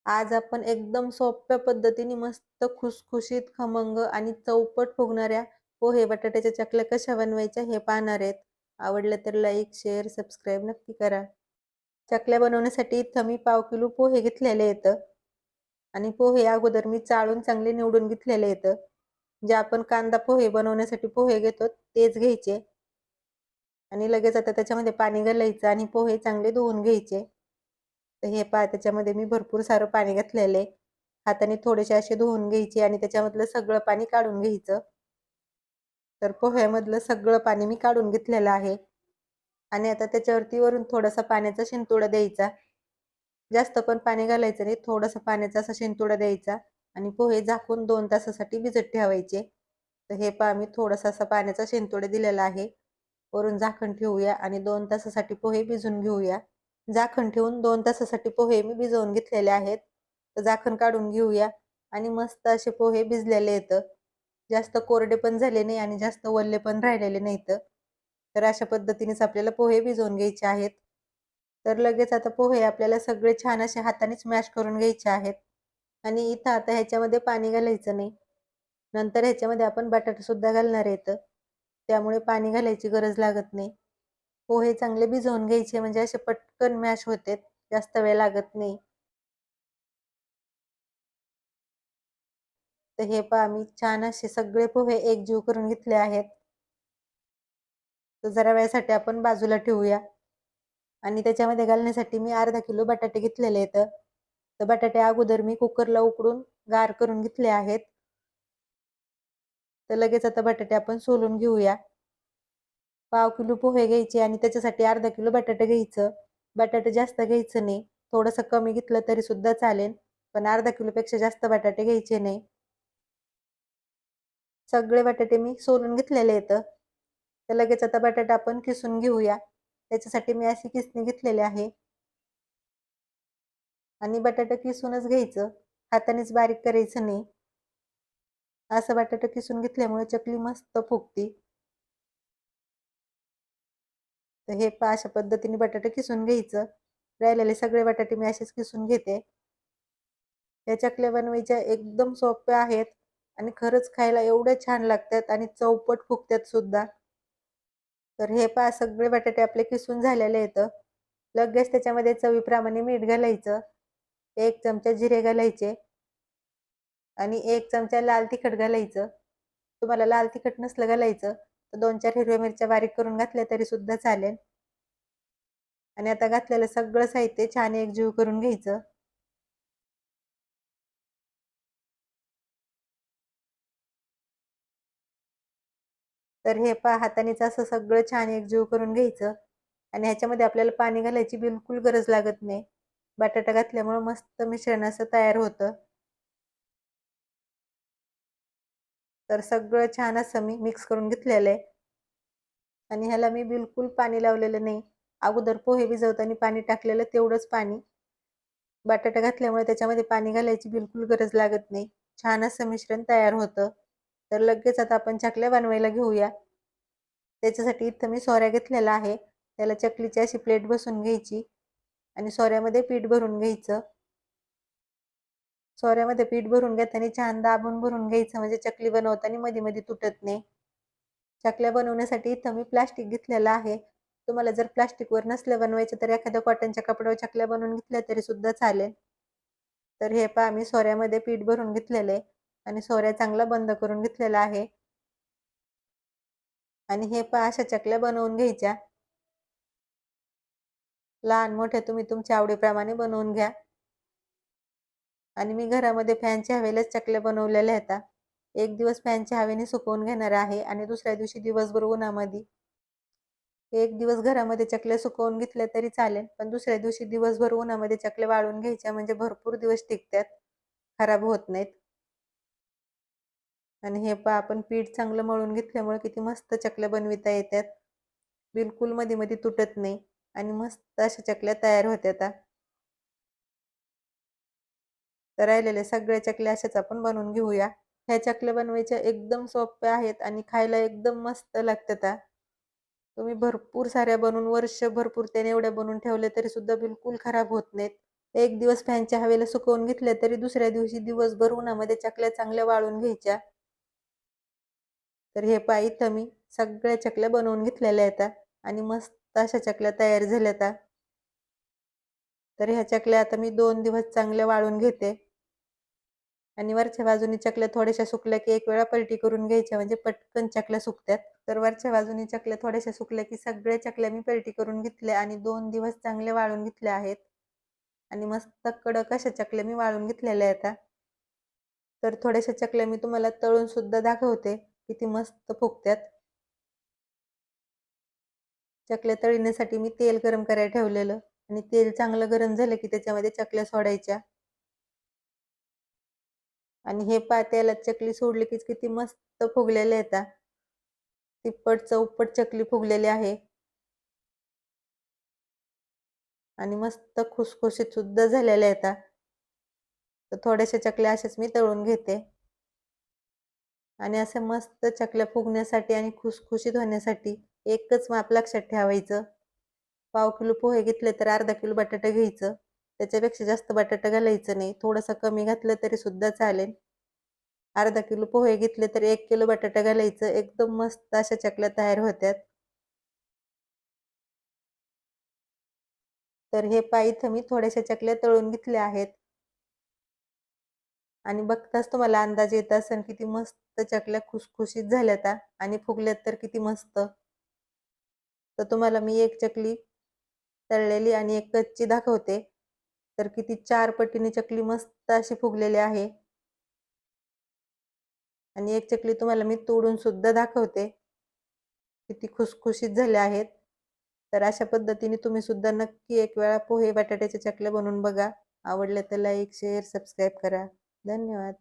आज आपण एकदम सोप्या पद्धतीने मस्त खुसखुशीत, खमंग आणि चौपट फुगणाऱ्या पोहे बटाट्याच्या चकल्या कशा बनवायच्या हे पाहणार आहेत. आवडलं तर लाईक, शेअर, सबस्क्राईब नक्की करा. चकल्या बनवण्यासाठी इथं मी पाव किलो पोहे घेतलेले आहेत आणि पोहे अगोदर मी चाळून चांगले निवडून घेतलेले आहेत. जे आपण कांदा पोहे बनवण्यासाठी पोहे घेतो तेच घ्यायचे आणि लगेच आता त्याच्यामध्ये पाणी घालायचं आणि पोहे चांगले धुवून घ्यायचे. तर हे पहा त्याच्यामध्ये मी भरपूर सारं पाणी घातलेलं आहे. हाताने थोडेसे असे धुवून घ्यायचे आणि त्याच्यामधलं सगळं पाणी काढून घ्यायचं. तर पोह्यामधलं सगळं पाणी मी काढून घेतलेलं आहे आणि आता त्याच्यावरती वरून थोडासा पाण्याचा शिंतोडा द्यायचा. जास्त पण पाणी घालायचं नाही, थोडासा पाण्याचा असा शिंतोडा द्यायचा आणि पोहे झाकून 2 तासासाठी भिजत ठेवायचे. तर हे पहा मी थोडासा असा पाण्याचा शिंतोडा दिलेला आहे. वरून झाकण ठेवूया आणि 2 तासासाठी पोहे भिजून घेऊया. झाकण ठेवून 2 तासासाठी पोहे मी भिजवून घेतलेले आहेत. तर झाकण काढून घेऊया आणि मस्त असे पोहे भिजलेले आहेत. जास्त कोरडे पण झाले नाही आणि जास्त वल्ले पण राहिलेले नाहीत. तर अशा पद्धतीनेच आपल्याला पोहे भिजवून घ्यायचे आहेत. तर लगेच आता पोहे आपल्याला सगळे छान असे हातानेच मॅश करून घ्यायचे आहेत आणि इथं आता ह्याच्यामध्ये पाणी घालायचं नाही. नंतर ह्याच्यामध्ये आपण बटाटे सुद्धा घालणार आहेत. त्यामुळे पाणी घालायची गरज लागत नाही. पोहे चांगले भिजवून घ्यायचे म्हणजे असे पटकन मॅश होतात, जास्त वेळ लागत नाही. तर हे पहा मी छान असे सगळे पोहे एकजीव करून घेतले आहेत. तर जरा वेळासाठी आपण बाजूला ठेवूया आणि त्याच्यामध्ये घालण्यासाठी मी अर्धा किलो बटाटे घेतलेले आहेत. तर बटाटे अगोदर मी कुकरला उकडून गार करून घेतले आहेत. तर लगेच आता बटाटे आपण सोलून घेऊया. पाव किलो पोहे घ्यायचे आणि त्याच्यासाठी अर्धा किलो बटाटे घ्यायचं. बटाटे जास्त घ्यायचं नाही, थोडंसं कमी घेतलं तरी सुद्धा चालेल, पण अर्धा किलोपेक्षा जास्त बटाटे घ्यायचे नाही. सगळे बटाटे मी सोलून घेतलेले आहेत. तर लगेच आता बटाटा आपण किसून घेऊया. त्याच्यासाठी मी अशी किसणी घेतलेली आहे आणि बटाटा किसूनच घ्यायचं, हातानेच बारीक करायचं नाही. असं बटाटा किसून घेतल्यामुळे चकली मस्त फुगती. तर हे पहा अशा पद्धतीने बटाटे किसून घ्यायचं. राहिलेले सगळे बटाटे मी असेच किसून घेते. या चकल्या बनवायच्या एकदम सोप्या आहेत आणि खरंच खायला एवढ्या छान लागतात आणि चौपट फुगतात सुद्धा. तर हे पहा सगळे बटाटे आपले किसून झालेले आहेत. लगेच त्याच्यामध्ये चवीप्रमाणे मीठ घालायचं, 1 चमचा जिरे घालायचे आणि 1 चमचा लाल तिखट घालायचं. तुम्हाला लाल तिखट नसलं घालायचं तर 2-4 हिरव्या मिरच्या बारीक करून घातल्या तरी सुद्धा चालेल. आणि आता घातलेलं सगळं साहित्य छान एकजीव करून घ्यायचं. तर हे पहा हातानेच असं सगळं छान एकजीव करून घ्यायचं आणि ह्याच्यामध्ये आपल्याला पाणी घालायची बिलकुल गरज लागत नाही. बटाटा घातल्यामुळे मस्त मिश्रण असं तयार होतं. तर सगळं छान असं मी मिक्स करून घेतलेलं आहे आणि ह्याला मी बिलकुल पाणी लावलेलं नाही. अगोदर पोहे भिजवताना पाणी टाकलेलं तेवढंच पाणी. बटाटा घातल्यामुळे त्याच्यामध्ये पाणी घालायची बिलकुल गरज लागत नाही. छान असं मिश्रण तयार होतं. तर लगेच आता आपण चकल्या बनवायला घेऊया. त्याच्यासाठी इथं मी सोऱ्या घेतलेला आहे. त्याला चकलीची अशी प्लेट बसवून घ्यायची आणि सोऱ्यामध्ये पीठ भरून घ्यायचं. सोऱ्यामध्ये पीठ भरून घेताना छान दाबून भरून घ्यायचं म्हणजे चकली बनवताना मध्ये-मध्ये तुटत नाही. चकल्या बनवण्यासाठी इथं मी प्लास्टिक घेतलेलं आहे. तुम्हाला जर प्लास्टिकवर नसलं बनवायचं तर एखाद्या कॉटनच्या कपड्यावर चकल्या बनवून घेतल्या तरी सुद्धा चालेल. तर हे पहा मी सोऱ्यामध्ये पीठ भरून घेतलेलं आहे आणि सोऱ्या चांगला बंद करून घेतलेला आहे. आणि हे पहा अशा चकल्या बनवून घ्यायच्या. लहान मोठ्या तुम्ही तुमच्या आवडीप्रमाणे बनवून घ्या. आणि मी घरामध्ये फॅनच्या हवेलाच चकल्या बनवलेल्या आहेत. एक दिवस फॅनच्या हवेने सुकवून घेणार आहे आणि दुसऱ्या दिवशी दिवसभर उन्हामध्ये. एक दिवस घरामध्ये चकल्या सुकवून घेतल्या तरी चालेल, पण दुसऱ्या दिवशी दिवसभर उन्हामध्ये चकल्या वाळवून घ्यायच्या म्हणजे भरपूर दिवस टिकतात, खराब होत नाहीत. आणि हे पहा आपण पीठ चांगलं मळून घेतल्यामुळे किती मस्त चकल्या बनविता येतात. बिलकुल मध्ये-मध्ये तुटत नाही आणि मस्त अशा चकल्या तयार होतात. तर राहिलेल्या सगळ्या चकल्या अशाच आपण बनवून घेऊया. ह्या चकल्या बनवायच्या एकदम सोप्या आहेत आणि खायला एकदम मस्त लागतात. तुम्ही भरपूर साऱ्या बनवून वर्षभर पुरत्याने एवढ्या बनवून ठेवल्या तरी सुद्धा बिलकुल खराब होत नाहीत. एक दिवस फॅनच्या हवेला सुकवून घेतल्या तरी दुसऱ्या दिवशी दिवसभर उन्हामध्ये चकल्या चांगल्या वाळून घ्यायच्या. तर हे पहा इथं मी सगळ्या चकल्या बनवून घेतलेल्या आहेत आणि मस्त अशा चकल्या तयार झाल्यात. तर ह्या चकल्या आता मी 2 दिवस चांगल्या वाळून घेते आणि वरच्या बाजूनी चकल्या थोड्याशा सुकल्या की एक वेळा पलटी करून घ्यायच्या म्हणजे पटकन चकल्या सुकतात. तर वरच्या बाजूनी चकल्या थोड्याशा सुकल्या की सगळ्या चकल्या मी पलटी करून घेतल्या आणि 2 दिवस चांगल्या वाळून घेतल्या आहेत आणि मस्त कडक अशा चकल्या मी वाळून घेतलेल्या आहेत. तर थोड्याशा चकल्या मी तुम्हाला तळून सुद्धा दाखवते किती मस्त फुगतात. चकल्या तळण्यासाठी मी तेल गरम करायला ठेवलेलं आणि तेल चांगलं गरम झालं की त्याच्यामध्ये चकल्या सोडायच्या आणि हे पहा तेलात चकली सोडली की किती मस्त फुगलेल्या आहेत. तिप्पट चौपट चकली फुगलेली आहे आणि मस्त खुसखुशीत सुद्धा झालेल्या आहेत. तर थोड्याशा चकल्या अशाच मी तळून घेते आणि अशा मस्त चकल्या फुगण्यासाठी आणि खुसखुशीत होण्यासाठी एकच माप लक्षात ठेवायचं. पाव किलो पोहे घेतले तर अर्धा किलो बटाटा घ्यायचं. त्याच्यापेक्षा जास्त बटाटा घालायचं नाही. थोडंसं कमी घातलं तरी सुद्धा चालेल. अर्धा किलो पोहे घेतले तर 1 किलो बटाटा घालायचं. एकदम मस्त अशा चकल्या तयार होतात. तर हे पहा इथं मी थोड्याशा चकल्या तळून घेतल्या आहेत आणि बघताच तुम्हाला अंदाज येत असेल किती मस्त चकल्या खुसखुशीत झाल्यात आणि फुगल्यात तर किती मस्त. तर तुम्हाला मी एक चकली तळलेली आणि एक कच्ची दाखवते. तर किती 4 पटीने चकली मस्त अशी फुगलेली आहे आणि एक चकली तुम्हाला मी तोडून सुद्धा दाखवते. किती खुसखुशीत झाल्या आहेत. तर अशा पद्धतीने तुम्ही सुद्धा नक्की एक वेळा पोहे बटाट्याच्या चकल्या बनवून बघा. आवडल्या तर लाईक, शेअर, सबस्क्राईब करा. धन्यवाद.